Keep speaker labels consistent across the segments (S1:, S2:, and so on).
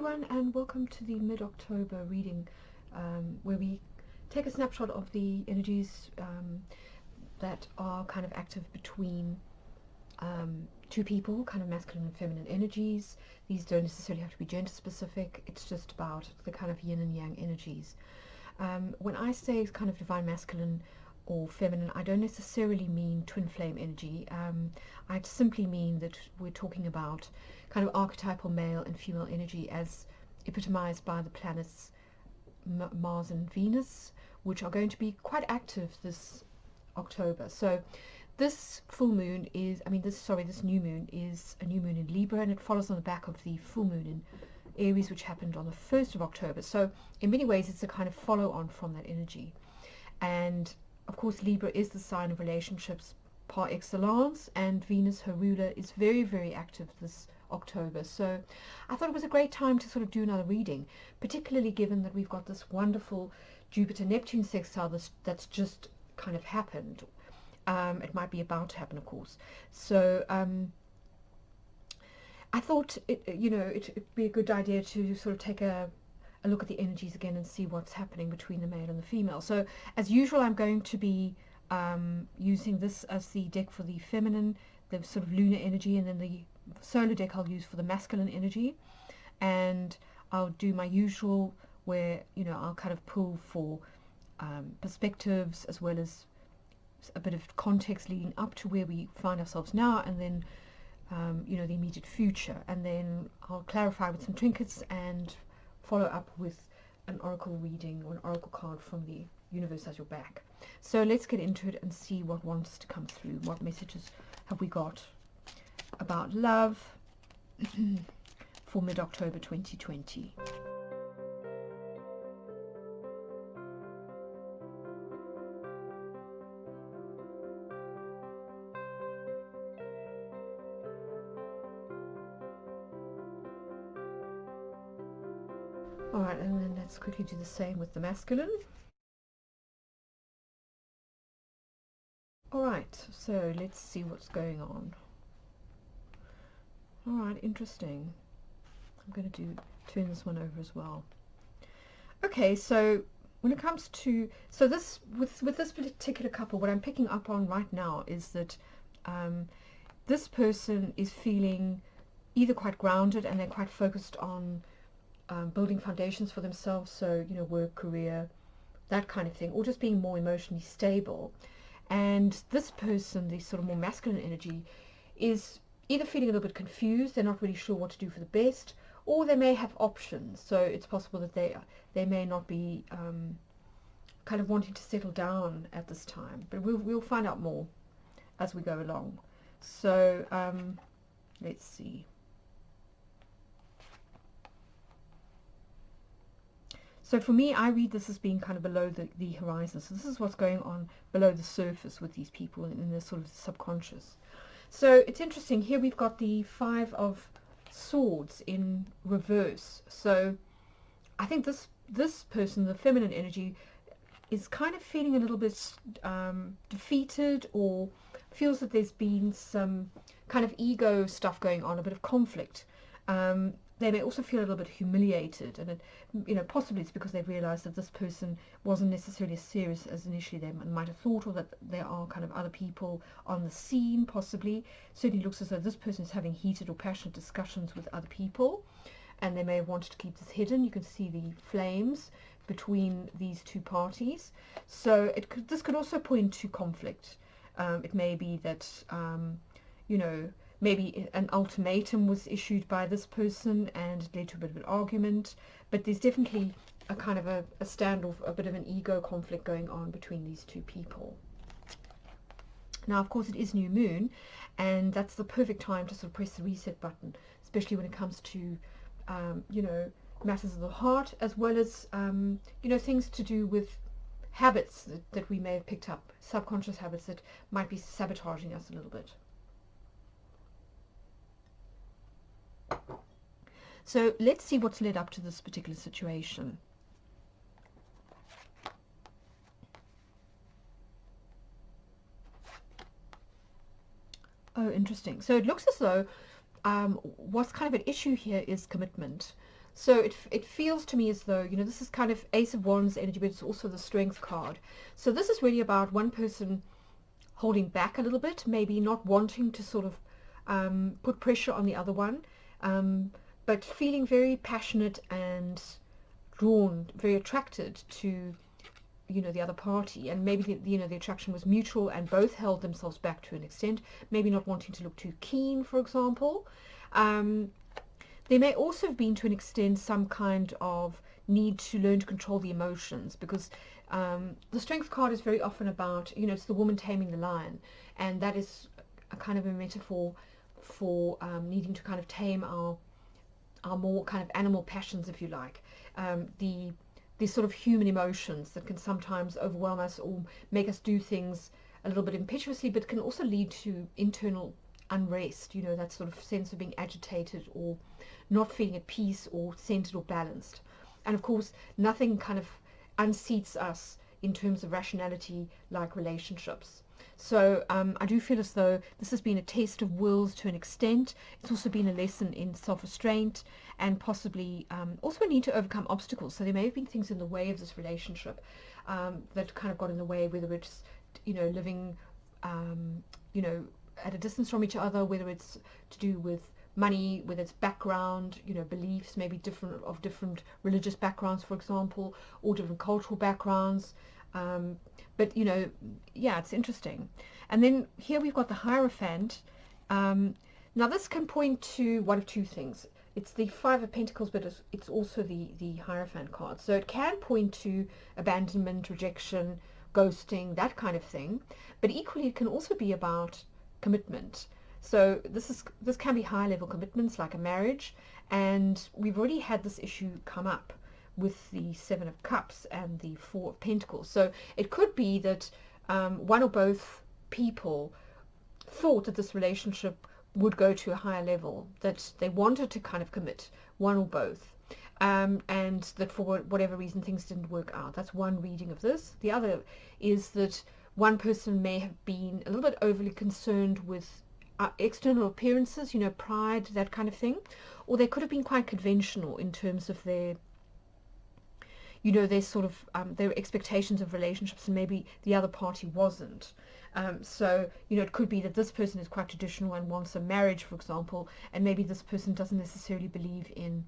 S1: everyone, and welcome to the mid-October reading, where we take a snapshot of the energies that are kind of active between two people, kind of masculine and feminine energies. These don't necessarily have to be gender specific, it's just about the kind of yin and yang energies. When I say kind of divine masculine or feminine, I don't necessarily mean twin flame energy. I simply mean that we're talking about kind of archetypal male and female energy as epitomized by the planets Mars and Venus, which are going to be quite active this October. So this full moon is, this new moon is a new moon in Libra, and it follows on the back of the full moon in Aries, which happened on the 1st of October. So in many ways it's a kind of follow on from that energy. And of course Libra is the sign of relationships par excellence, and Venus, her ruler, is very, very active this October. So I thought it was a great time to sort of do another reading, particularly given that we've got this wonderful Jupiter-Neptune sextile that's just kind of happened. It might be about to happen, of course. So I thought it'd be a good idea to sort of take a look at the energies again and see what's happening between the male and the female. So as usual, I'm going to be using this as the deck for the feminine, the sort of lunar energy, and then the solar deck I'll use for the masculine energy. And I'll do my usual where I'll kind of pull for perspectives as well as a bit of context leading up to where we find ourselves now, and then the immediate future, and then I'll clarify with some trinkets and follow up with an oracle reading or an oracle card from the universe as your back. So let's get into it and see what wants to come through. What messages have we got about love for mid-October 2020? Alright, and then let's quickly do the same with the masculine. Alright, so let's see what's going on. Alright, interesting. I'm going to turn this one over as well. Okay, so when it comes to, so this, with this particular couple, what I'm picking up on right now is that this person is feeling either quite grounded and they're quite focused on building foundations for themselves, so work, career, that kind of thing, or just being more emotionally stable. And this person, the sort of more masculine energy, is either feeling a little bit confused, they're not really sure what to do for the best, or they may have options. So it's possible that they may not be kind of wanting to settle down at this time, but we'll find out more as we go along. So let's see. So for me, I read this as being kind of below the horizon. So this is what's going on below the surface with these people in the sort of subconscious. So it's interesting. Here we've got the 5 of Swords in reverse. So I think this person, the feminine energy, is kind of feeling a little bit defeated, or feels that there's been some kind of ego stuff going on, a bit of conflict. They may also feel a little bit humiliated, and possibly it's because they've realized that this person wasn't necessarily as serious as initially they might have thought, or that there are kind of other people on the scene, possibly. Certainly looks as though this person is having heated or passionate discussions with other people, and they may have wanted to keep this hidden. You can see the flames between these two parties. So this could also point to conflict. It may be that maybe an ultimatum was issued by this person and it led to a bit of an argument, but there's definitely a kind of a standoff, a bit of an ego conflict going on between these two people. Now, of course, it is new moon, and that's the perfect time to sort of press the reset button, especially when it comes to matters of the heart, as well as things to do with habits that we may have picked up, subconscious habits that might be sabotaging us a little bit. So let's see what's led up to this particular situation. Oh, interesting. So it looks as though what's kind of an issue here is commitment. So it feels to me as though, this is kind of Ace of Wands energy, but it's also the Strength card. So this is really about one person holding back a little bit, maybe not wanting to sort of put pressure on the other one, but feeling very passionate and drawn, very attracted to the other party, and maybe the attraction was mutual and both held themselves back to an extent, maybe not wanting to look too keen, for example. There may also have been, to an extent, some kind of need to learn to control the emotions, because the Strength card is very often about, it's the woman taming the lion, and that is a kind of a metaphor for needing to kind of tame our more kind of animal passions, if you like, these sort of human emotions that can sometimes overwhelm us or make us do things a little bit impetuously, but can also lead to internal unrest, that sort of sense of being agitated or not feeling at peace or centered or balanced. And of course, nothing kind of unseats us in terms of rationality like relationships. So I do feel as though this has been a test of wills to an extent. It's also been a lesson in self-restraint and possibly also a need to overcome obstacles. So there may have been things in the way of this relationship that kind of got in the way, whether it's, living, at a distance from each other, whether it's to do with money, whether it's background, beliefs, maybe different religious backgrounds, for example, or different cultural backgrounds. But yeah, it's interesting. And then here we've got the Hierophant. Now this can point to one of two things. It's the Five of Pentacles, but it's also the Hierophant card. So it can point to abandonment, rejection, ghosting, that kind of thing. But equally, it can also be about commitment. So this can be high level commitments like a marriage, and we've already had this issue come up with the Seven of Cups and the Four of Pentacles. So it could be that one or both people thought that this relationship would go to a higher level, that they wanted to kind of commit, one or both, and that for whatever reason things didn't work out. That's one reading of this. The other is that one person may have been a little bit overly concerned with external appearances, pride, that kind of thing, or they could have been quite conventional in terms of their their sort of their expectations of relationships, and maybe the other party wasn't. So it could be that this person is quite traditional and wants a marriage, for example, and maybe this person doesn't necessarily believe in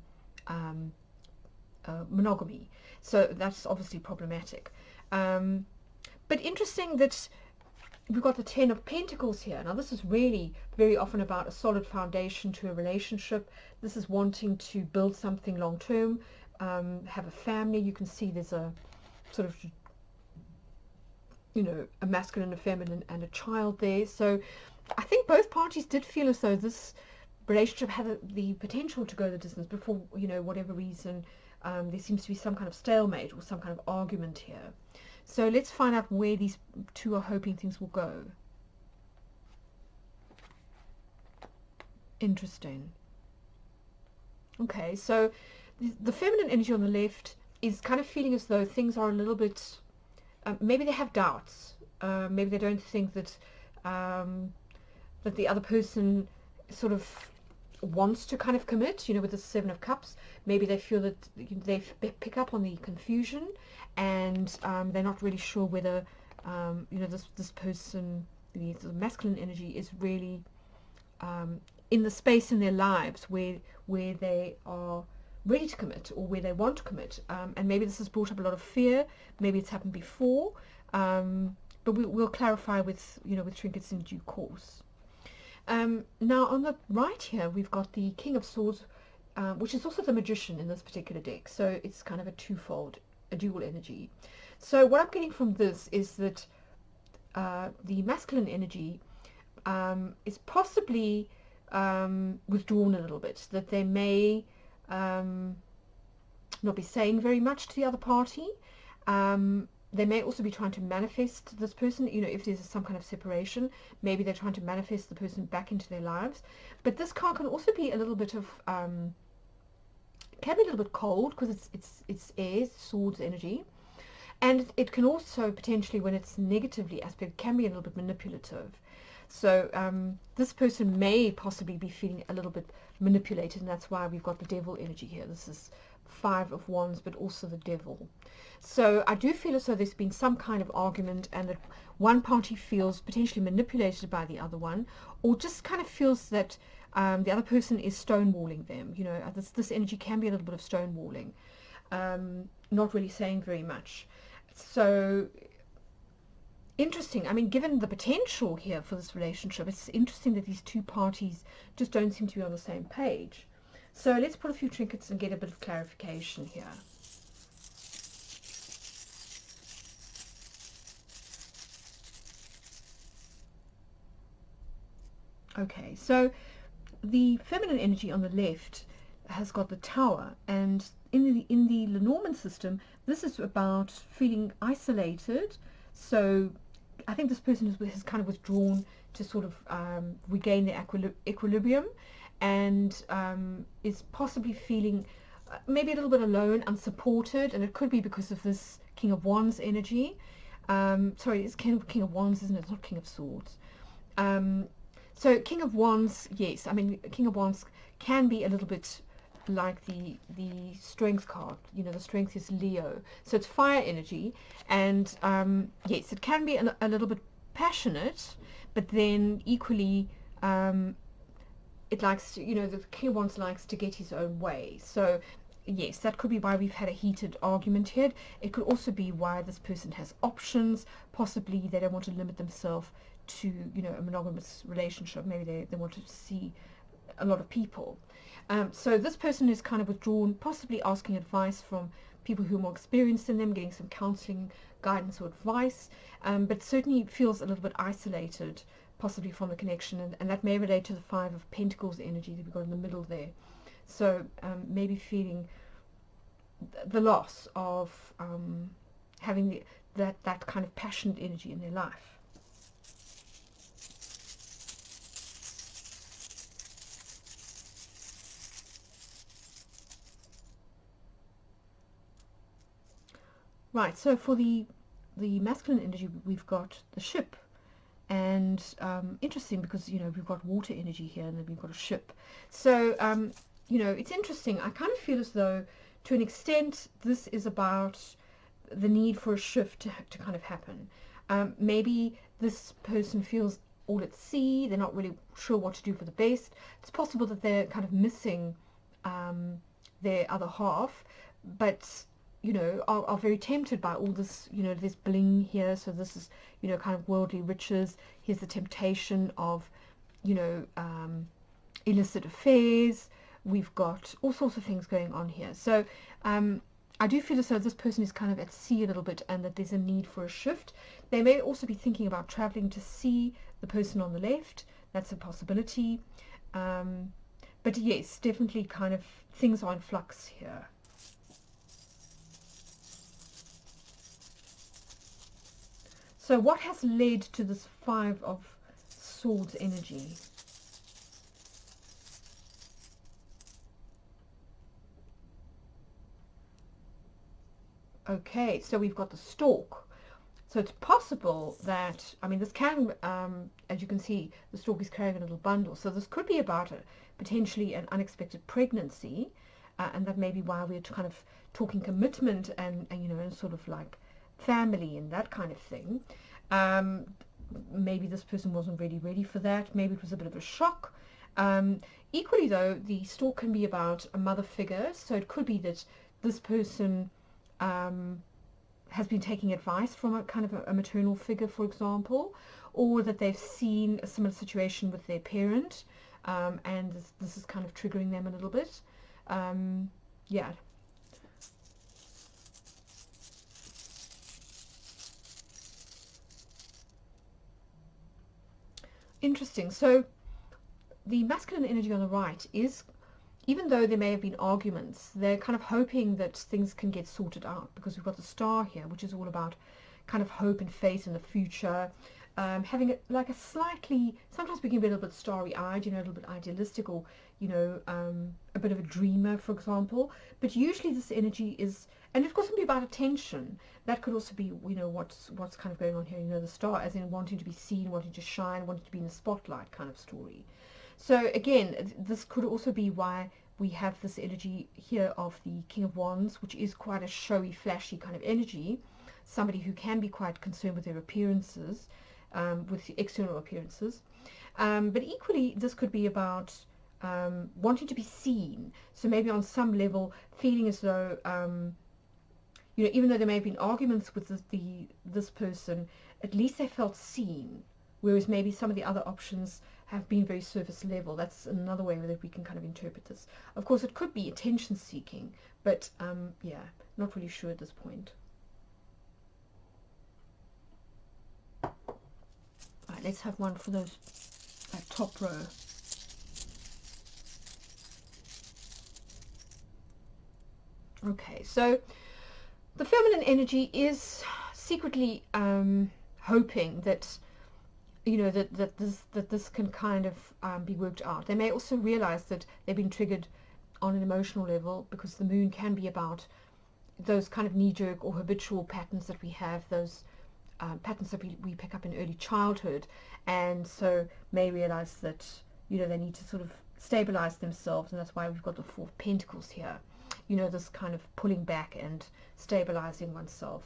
S1: monogamy. So that's obviously problematic. But interesting that we've got the Ten of Pentacles here. Now this is really very often about a solid foundation to a relationship. This is wanting to build something long term, have a family. You can see there's a sort of a masculine, a feminine, and a child there. So I think both parties did feel as though this relationship had the potential to go the distance, but for whatever reason there seems to be some kind of stalemate or some kind of argument here. So let's find out where these two are hoping things will go. Interesting. Okay, so the feminine energy on the left is kind of feeling as though things are a little bit, maybe they have doubts, maybe they don't think that that the other person sort of wants to kind of commit, with the Seven of Cups. Maybe they feel that they pick up on the confusion, and they're not really sure whether this person, the masculine energy, is really in the space in their lives where they are ready to commit, or where they want to commit, and maybe this has brought up a lot of fear. Maybe it's happened before, but we'll clarify with with Trinkets in due course. Now on the right here we've got the King of Swords, which is also the Magician in this particular deck, so it's kind of a dual energy. So what I'm getting from this is that the masculine energy is possibly withdrawn a little bit, that they may not be saying very much to the other party. They may also be trying to manifest this person, if there's some kind of separation, maybe they're trying to manifest the person back into their lives. But this card can also be a little bit of, can be a little bit cold, because it's air, swords energy. And it can also potentially, when it's negatively aspect, can be a little bit manipulative. So this person may possibly be feeling a little bit manipulated, and that's why we've got the devil energy here. This is Five of Wands, but also the devil. So I do feel as though there's been some kind of argument, and that one party feels potentially manipulated by the other one, or just kind of feels that the other person is stonewalling them. You know, this energy can be a little bit of stonewalling, not really saying very much. So interesting. I mean, given the potential here for this relationship, it's interesting that these two parties just don't seem to be on the same page. So let's put a few trinkets and get a bit of clarification here. Okay, so the feminine energy on the left has got the Tower, and in the Lenormand system, this is about feeling isolated. So I think this person has kind of withdrawn to sort of regain their equilibrium, and is possibly feeling maybe a little bit alone, unsupported, and it could be because of this King of Wands energy. Sorry, it's King of Wands, isn't it? It's not King of Swords. So King of Wands, yes, I mean, King of Wands can be a little bit like the strength card. You know, the strength is Leo, so it's fire energy, and yes, it can be a little bit passionate, but then equally it likes to, you know, the King of Wands likes to get his own way. So yes, that could be why we've had a heated argument here. It could also be why this person has options. Possibly they don't want to limit themselves to, you know, a monogamous relationship. Maybe they want to see a lot of people. So this person is kind of withdrawn, possibly asking advice from people who are more experienced than them, getting some counseling, guidance or advice, but certainly feels a little bit isolated, possibly from the connection, and that may relate to the Five of Pentacles energy that we've got in the middle there. So maybe feeling the loss of having that kind of passionate energy in their life. Right, so for the masculine energy, we've got the ship, and interesting because, you know, we've got water energy here, and then we've got a ship. So you know, it's interesting. I kind of feel as though, to an extent, this is about the need for a shift to kind of happen. Maybe this person feels all at sea. They're not really sure what to do for the best. It's possible that they're kind of missing their other half, but you know, are very tempted by all this, you know, this bling here. So this is, you know, kind of worldly riches. Here's the temptation of, you know, illicit affairs. We've got all sorts of things going on here. So I do feel as though this person is kind of at sea a little bit, and that there's a need for a shift. They may also be thinking about traveling to see the person on the left. That's a possibility. But yes, definitely kind of things are in flux here. So what has led to this Five of Swords energy? Okay, so we've got the Stork. So it's possible that, I mean, this can, as you can see, the Stork is carrying a little bundle. So this could be about potentially an unexpected pregnancy, and that may be why we're kind of talking commitment and you know, and sort of like family and that kind of thing. Maybe this person wasn't really ready for that. Maybe it was a bit of a shock. Equally though, the Stork can be about a mother figure, so it could be that this person has been taking advice from a kind of a maternal figure, for example, or that they've seen a similar situation with their parent, and this is kind of triggering them a little bit. Yeah. Interesting. So the masculine energy on the right is, even though there may have been arguments, they're kind of hoping that things can get sorted out, because we've got the Star here, which is all about kind of hope and faith in the future. having like a slightly, sometimes we can be a little bit starry-eyed, you know, a little bit idealistic, or you know, a bit of a dreamer, for example. But usually this energy is, and of course, it can be about attention. That could also be, you know, what's kind of going on here. You know, the star, as in wanting to be seen, wanting to shine, wanting to be in the spotlight, kind of story. So again, this could also be why we have this energy here of the King of Wands, which is quite a showy, flashy kind of energy. Somebody who can be quite concerned with their appearances, with the external appearances. But equally, this could be about wanting to be seen. So maybe on some level, feeling as though, you know, even though there may have been arguments with this person, at least they felt seen. Whereas maybe some of the other options have been very surface level. That's another way that we can kind of interpret this. Of course, it could be attention seeking, but yeah, not really sure at this point. All right, let's have one for those top row. Okay, so the feminine energy is secretly hoping that, you know, that this can kind of be worked out. They may also realize that they've been triggered on an emotional level, because the moon can be about those kind of knee-jerk or habitual patterns that we have, those patterns that we pick up in early childhood, and so may realize that, you know, they need to sort of stabilize themselves, and that's why we've got the Four of Pentacles here. You know, this kind of pulling back and stabilizing oneself.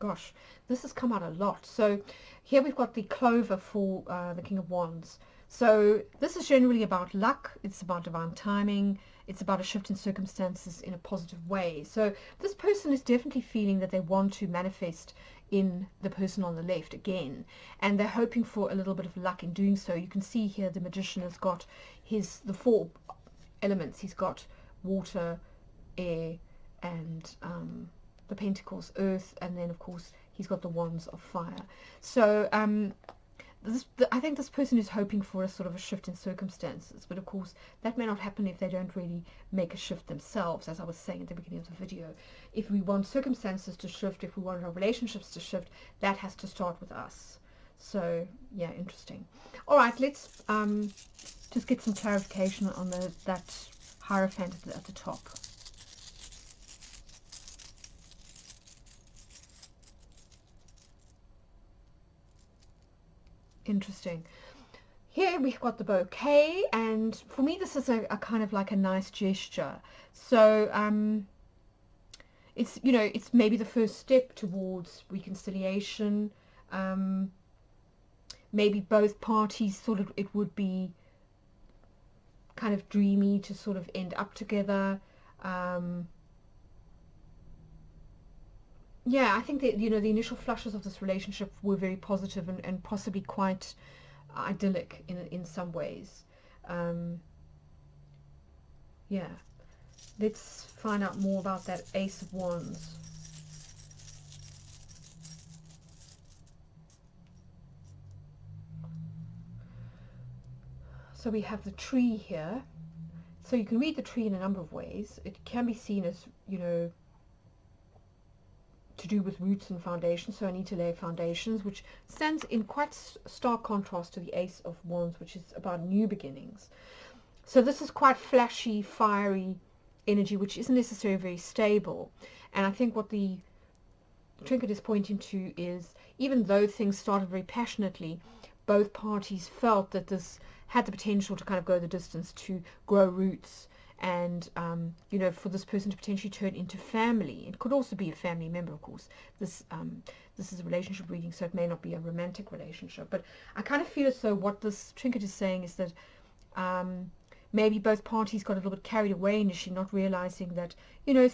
S1: Gosh, this has come out a lot. So here we've got the clover for the King of Wands. So this is generally about luck. It's about divine timing. It's about a shift in circumstances in a positive way. So this person is definitely feeling that they want to manifest in the person on the left again, and they're hoping for a little bit of luck in doing so. You can see here the magician has got the four elements. He's got water, air, and the pentacles, earth, and then of course he's got the wands of fire. So I think this person is hoping for a sort of a shift in circumstances, but of course that may not happen if they don't really make a shift themselves. As I was saying at the beginning of the video, if we want circumstances to shift, if we want our relationships to shift, that has to start with us. So yeah, interesting. All right, let's just get some clarification on that Hierophant at the top. Interesting. Here we've got the bouquet, and for me this is a kind of like a nice gesture. So it's, you know, it's maybe the first step towards reconciliation. Maybe both parties thought it would be kind of dreamy to sort of end up together. Yeah, I think that, you know, the initial flushes of this relationship were very positive and possibly quite idyllic in some ways. Yeah, let's find out more about that Ace of Wands. So we have the tree here. So you can read the tree in a number of ways. It can be seen as, you know, to do with roots and foundations, so I need to lay foundations, which stands in quite stark contrast to the Ace of Wands, which is about new beginnings. So this is quite flashy, fiery energy, which isn't necessarily very stable. And I think what the Trinket is pointing to is, even though things started very passionately, both parties felt that this had the potential to kind of go the distance, to grow roots, and you know, for this person to potentially turn into family. It could also be a family member, of course. This is a relationship reading, so it may not be a romantic relationship, but I kind of feel as though what this Trinket is saying is that maybe both parties got a little bit carried away initially, not realizing that, you know,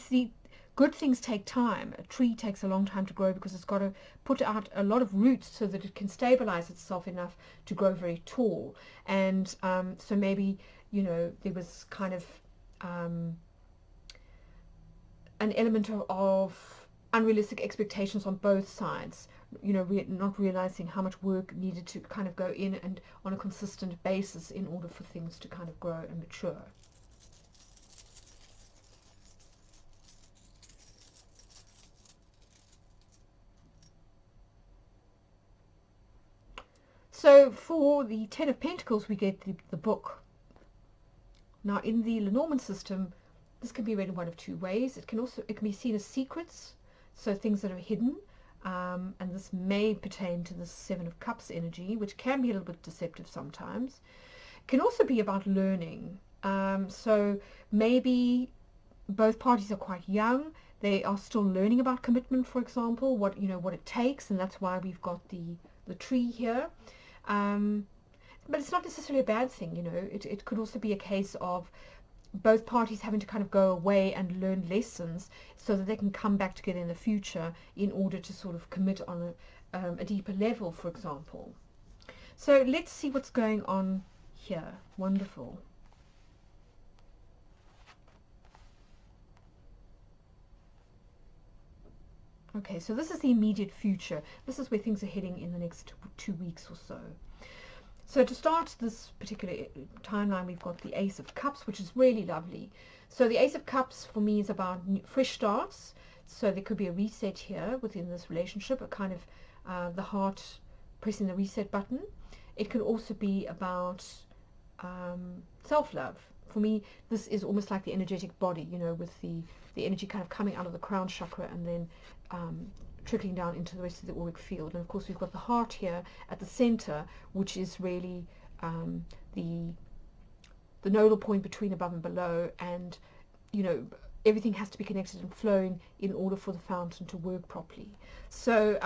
S1: good things take time. A tree takes a long time to grow because it's got to put out a lot of roots so that it can stabilize itself enough to grow very tall. And so maybe, you know, there was kind of an element of unrealistic expectations on both sides, you know, not realizing how much work needed to kind of go in and on a consistent basis in order for things to kind of grow and mature. So for the Ten of Pentacles, we get the book. Now in the Lenormand system, this can be read in one of two ways. It can be seen as secrets, so things that are hidden, and this may pertain to the Seven of Cups energy, which can be a little bit deceptive sometimes. It can also be about learning. So maybe both parties are quite young. They are still learning about commitment, for example, what it takes, and that's why we've got the tree here. But it's not necessarily a bad thing, It could also be a case of both parties having to kind of go away and learn lessons so that they can come back together in the future in order to sort of commit on a deeper level, for example. So let's see what's going on here. Wonderful. Okay, so this is the immediate future. This is where things are heading in the next 2 weeks or so. So to start this particular timeline, we've got the Ace of Cups, which is really lovely. So the Ace of Cups for me is about fresh starts. So there could be a reset here within this relationship, a kind of the heart pressing the reset button. It could also be about self-love. For me, this is almost like the energetic body, with the energy kind of coming out of the crown chakra and then trickling down into the rest of the auric field. And of course we've got the heart here at the center, which is really the nodal point between above and below, and everything has to be connected and flowing in order for the fountain to work properly. So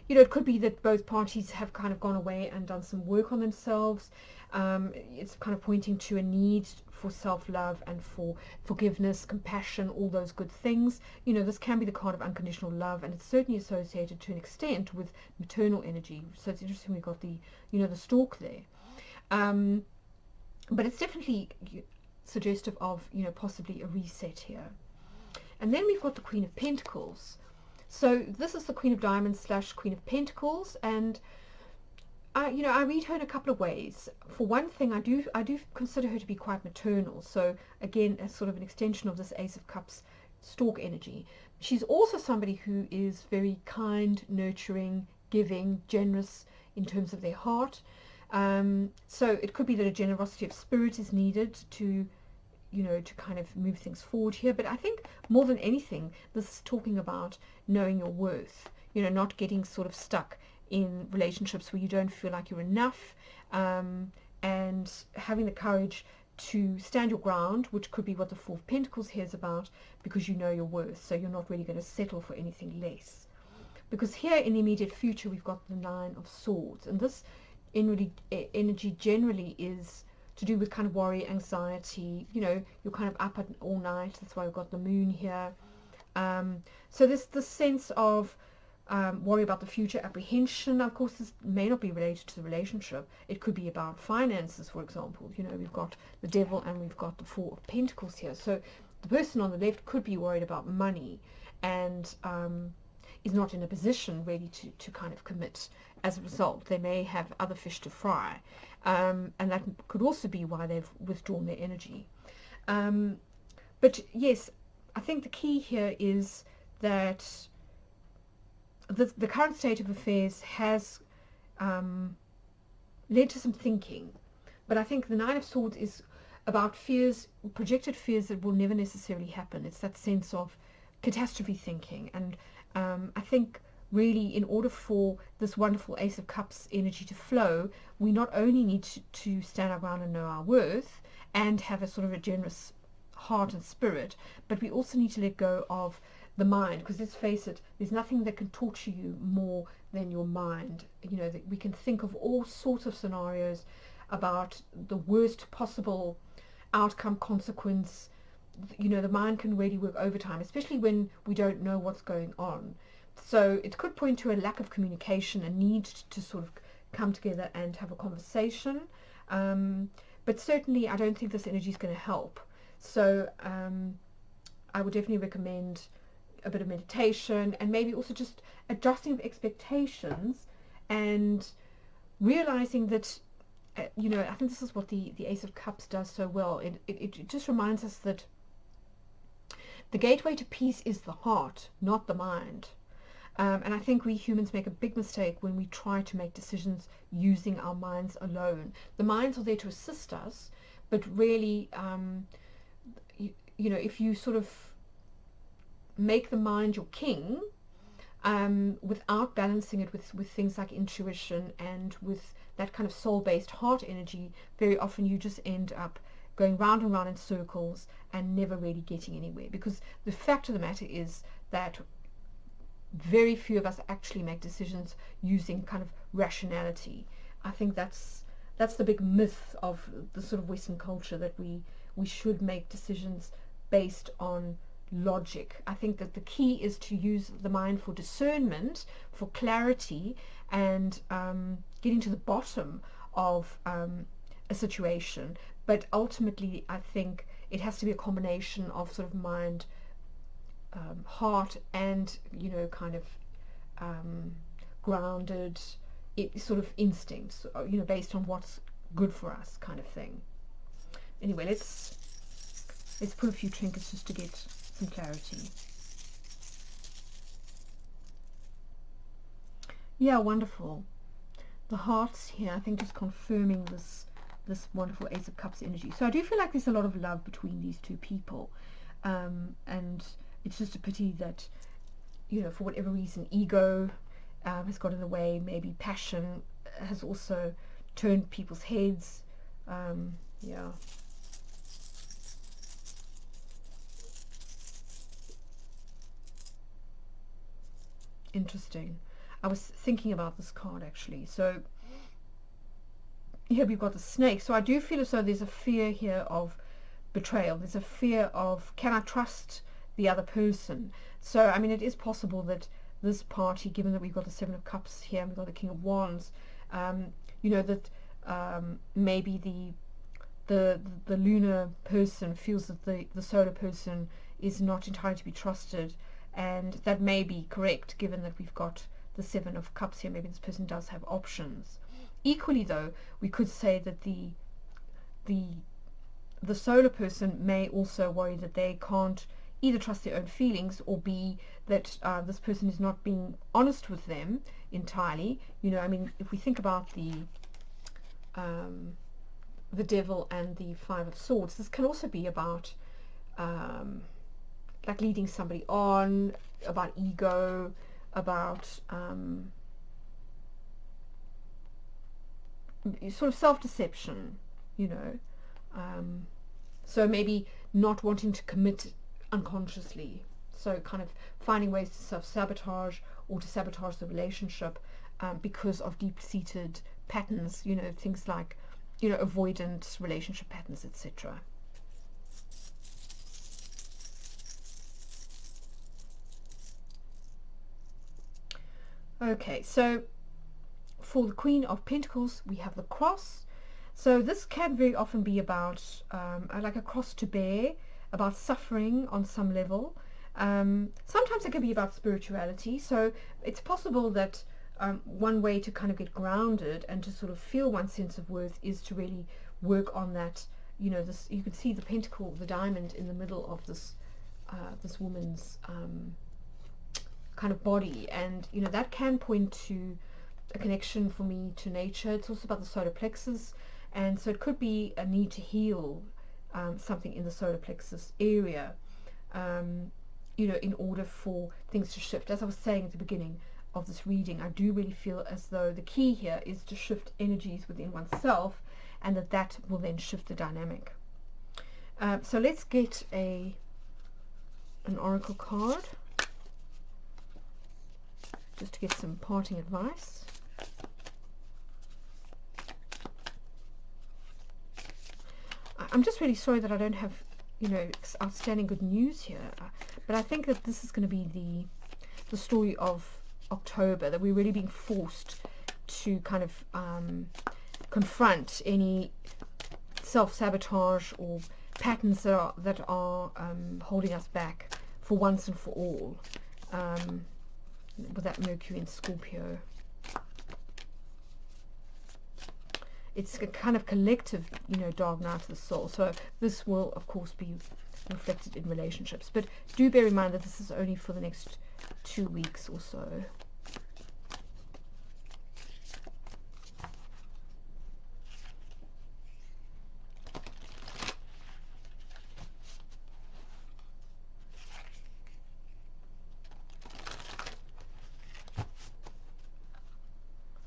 S1: it could be that both parties have kind of gone away and done some work on themselves. It's kind of pointing to a need for self-love and for forgiveness, compassion, all those good things. This can be the card of unconditional love, and it's certainly associated to an extent with maternal energy. So it's interesting we've got the stork there. But it's definitely suggestive of, possibly a reset here. And then we've got the Queen of Pentacles. So this is the Queen of Diamonds / Queen of Pentacles, and I read her in a couple of ways. For one thing, I do consider her to be quite maternal. So again, as sort of an extension of this Ace of Cups stork energy. She's also somebody who is very kind, nurturing, giving, generous in terms of their heart. So it could be that a generosity of spirit is needed to kind of move things forward here. But I think more than anything, this is talking about knowing your worth, not getting sort of stuck in relationships where you don't feel like you're enough, and having the courage to stand your ground, which could be what the Four of Pentacles here is about, because you know your worth, so you're not really going to settle for anything less. Because here in the immediate future we've got the Nine of Swords, and this energy generally is to do with kind of worry, anxiety, you're kind of up all night. That's why we've got the moon here. So there's this sense of worry about the future, apprehension. Of course, this may not be related to the relationship. It could be about finances, for example. We've got the Devil and we've got the Four of Pentacles here. So the person on the left could be worried about money and is not in a position really to kind of commit. As a result, they may have other fish to fry, and that could also be why they've withdrawn their energy. But yes, I think the key here is that the current state of affairs has led to some thinking, but I think the Nine of Swords is about fears, projected fears that will never necessarily happen. It's that sense of catastrophe thinking, and I think really in order for this wonderful Ace of Cups energy to flow, we not only need to stand our ground and know our worth and have a sort of a generous heart and spirit, but we also need to let go of the mind, because let's face it, there's nothing that can torture you more than your mind. That we can think of all sorts of scenarios about the worst possible outcome, consequence. The mind can really work overtime, especially when we don't know what's going on. So it could point to a lack of communication, a need to sort of come together and have a conversation. But certainly I don't think this energy is going to help. So I would definitely recommend a bit of meditation, and maybe also just adjusting of expectations and realizing that I think this is what the Ace of Cups does so well. It just reminds us that the gateway to peace is the heart, not the mind. And I think we humans make a big mistake when we try to make decisions using our minds alone. The minds are there to assist us, but really, you know, if you sort of make the mind your king, without balancing it with things like intuition and with that kind of soul-based heart energy, very often you just end up going round and round in circles and never really getting anywhere. Because the fact of the matter is that very few of us actually make decisions using kind of rationality. I think that's the big myth of the sort of Western culture, that we should make decisions based on logic. I think that the key is to use the mind for discernment, for clarity, and getting to the bottom of a situation. But ultimately, I think it has to be a combination of sort of mind, heart, and, you know, kind of grounded sort of instincts, you know, based on what's good for us, kind of thing. Anyway, let's put a few trinkets just to get some clarity. Yeah, wonderful. The hearts here, I think, just confirming this wonderful Ace of Cups energy. So I do feel like there's a lot of love between these two people, and it's just a pity that, you know, for whatever reason, ego has got in the way. Maybe passion has also turned people's heads. Yeah. Interesting. I was thinking about this card actually. So here we've got the snake. So I do feel as though there's a fear here of betrayal. There's a fear of, can I trust the other person? So I mean, it is possible that this party, given that we've got the Seven of Cups here and we've got the King of Wands, you know, that maybe the lunar person feels that the solar person is not entirely to be trusted, and that may be correct given that we've got the Seven of Cups here. Maybe this person does have options. Equally though, we could say that the solar person may also worry that they can't either trust their own feelings, or be that this person is not being honest with them entirely. You know, I mean, if we think about the Devil and the Five of Swords, this can also be about like leading somebody on, about ego, about sort of self-deception, you know. So maybe not wanting to commit unconsciously, so kind of finding ways to self-sabotage or to sabotage the relationship because of deep-seated patterns, you know, things like, you know, avoidant relationship patterns, etc. Okay, so for the Queen of Pentacles, we have the cross. So this can very often be about like a cross to bear, about suffering on some level. Sometimes it can be about spirituality. So it's possible that one way to kind of get grounded and to sort of feel one's sense of worth is to really work on that. You know, this, you can see the pentacle, the diamond in the middle of this this woman's kind of body, and you know, that can point to a connection for me to nature. It's also about the solar plexus, and so it could be a need to heal something in the solar plexus area, you know, in order for things to shift. As I was saying at the beginning of this reading, I do really feel as though the key here is to shift energies within oneself, and that will then shift the dynamic. So let's get an oracle card just to get some parting advice. I'm just really sorry that I don't have, you know, outstanding good news here, but I think that this is going to be the story of October, that we're really being forced to kind of confront any self-sabotage or patterns that are holding us back for once and for all, with that Mercury in Scorpio. It's a kind of collective, you know, dark night of the soul. So this will, of course, be reflected in relationships. But do bear in mind that this is only for the next 2 weeks or so.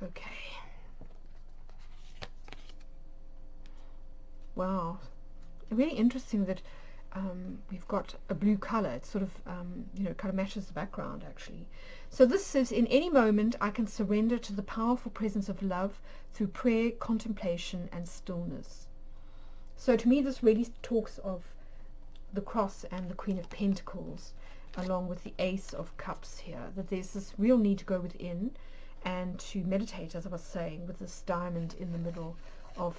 S1: Okay. Wow. Really interesting that we've got a blue color. It sort of, you know, kind of matches the background actually. So this says, in any moment I can surrender to the powerful presence of love through prayer, contemplation, and stillness. So to me this really talks of the cross and the Queen of Pentacles, along with the Ace of Cups here, that there's this real need to go within and to meditate, as I was saying, with this diamond in the middle of,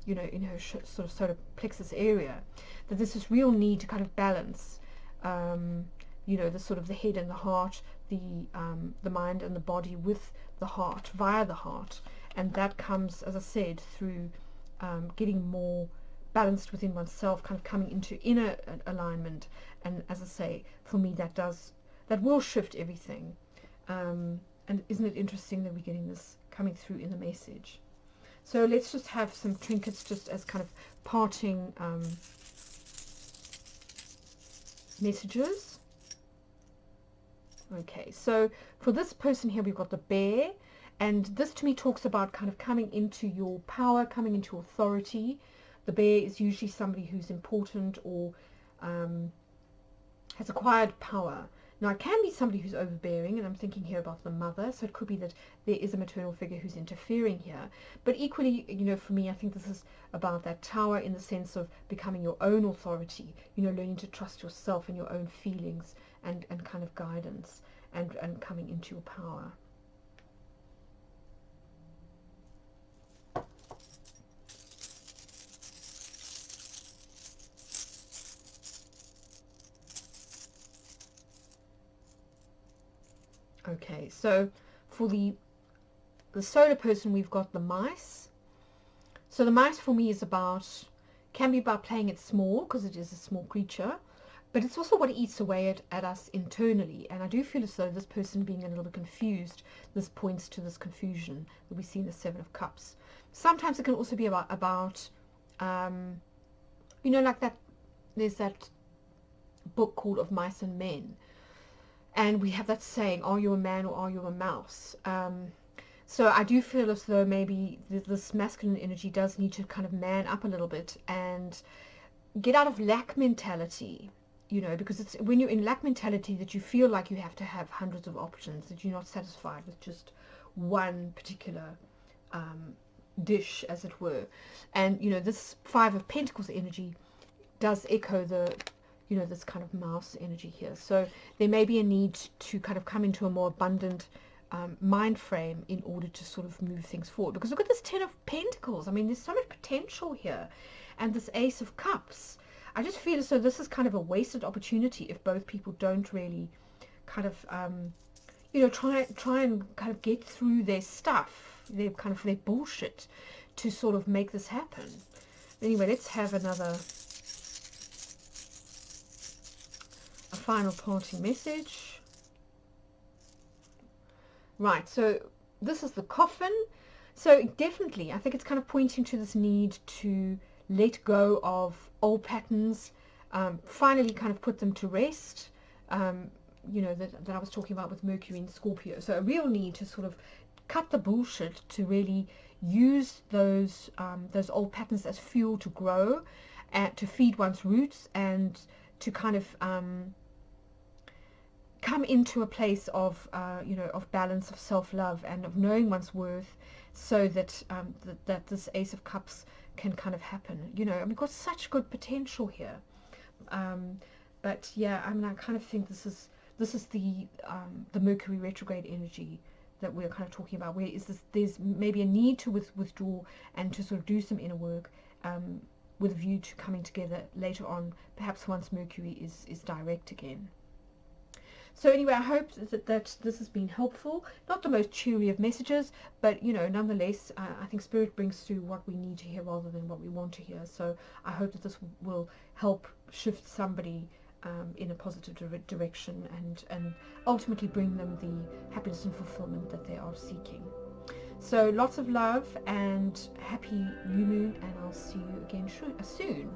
S1: you know, in her sort of solar plexus area, that there's this real need to kind of balance, you know, the sort of the head and the heart, the mind and the body with the heart, via the heart, and that comes, as I said, through getting more balanced within oneself, kind of coming into inner alignment. And as I say, for me that will shift everything. And isn't it interesting that we're getting this coming through in the message? So let's just have some trinkets just as kind of parting messages. Okay, so for this person here we've got the bear, and this to me talks about kind of coming into your power, coming into authority. The bear is usually somebody who's important or has acquired power. Now it can be somebody who's overbearing, and I'm thinking here about the mother, so it could be that there is a maternal figure who's interfering here. But equally, you know, for me, I think this is about that tower in the sense of becoming your own authority, you know, learning to trust yourself and your own feelings and kind of guidance and coming into your power. Okay, so for the solar person, we've got the mice. So the mice for me is can be about playing it small, because it is a small creature, but it's also what eats away at us internally. And I do feel as though this person being a little bit confused, this points to this confusion that we see in the Seven of Cups. Sometimes it can also be about you know, like that, there's that book called Of Mice and Men. And we have that saying, are you a man or are you a mouse? So I do feel as though maybe this masculine energy does need to kind of man up a little bit and get out of lack mentality, you know, because it's when you're in lack mentality that you feel like you have to have hundreds of options, that you're not satisfied with just one particular dish, as it were. And, you know, this Five of Pentacles energy does echo the, you know, this kind of mouse energy here. So there may be a need to kind of come into a more abundant mind frame in order to sort of move things forward. Because look at this Ten of Pentacles. I mean, there's so much potential here. And this Ace of Cups. I just feel as though this is kind of a wasted opportunity if both people don't really kind of, you know, try and kind of get through their stuff, their bullshit, to sort of make this happen. Anyway, let's have a final parting message. Right, so this is the coffin. So definitely, I think it's kind of pointing to this need to let go of old patterns, finally kind of put them to rest, you know, that I was talking about with Mercury and Scorpio. So a real need to sort of cut the bullshit, to really use those old patterns as fuel to grow, to feed one's roots, and to kind of come into a place of, you know, of balance, of self-love, and of knowing one's worth, so that that this Ace of Cups can kind of happen. You know, and we've got such good potential here. But yeah, I mean, I kind of think this is the Mercury retrograde energy that we're kind of talking about, where there's maybe a need to withdraw and to sort of do some inner work, with a view to coming together later on, perhaps once Mercury is direct again. So anyway, I hope that this has been helpful. Not the most cheery of messages, but, you know, nonetheless, I think Spirit brings through what we need to hear rather than what we want to hear. So I hope that this will help shift somebody in a positive direction, and ultimately bring them the happiness and fulfillment that they are seeking. So lots of love and happy new moon, and I'll see you again soon.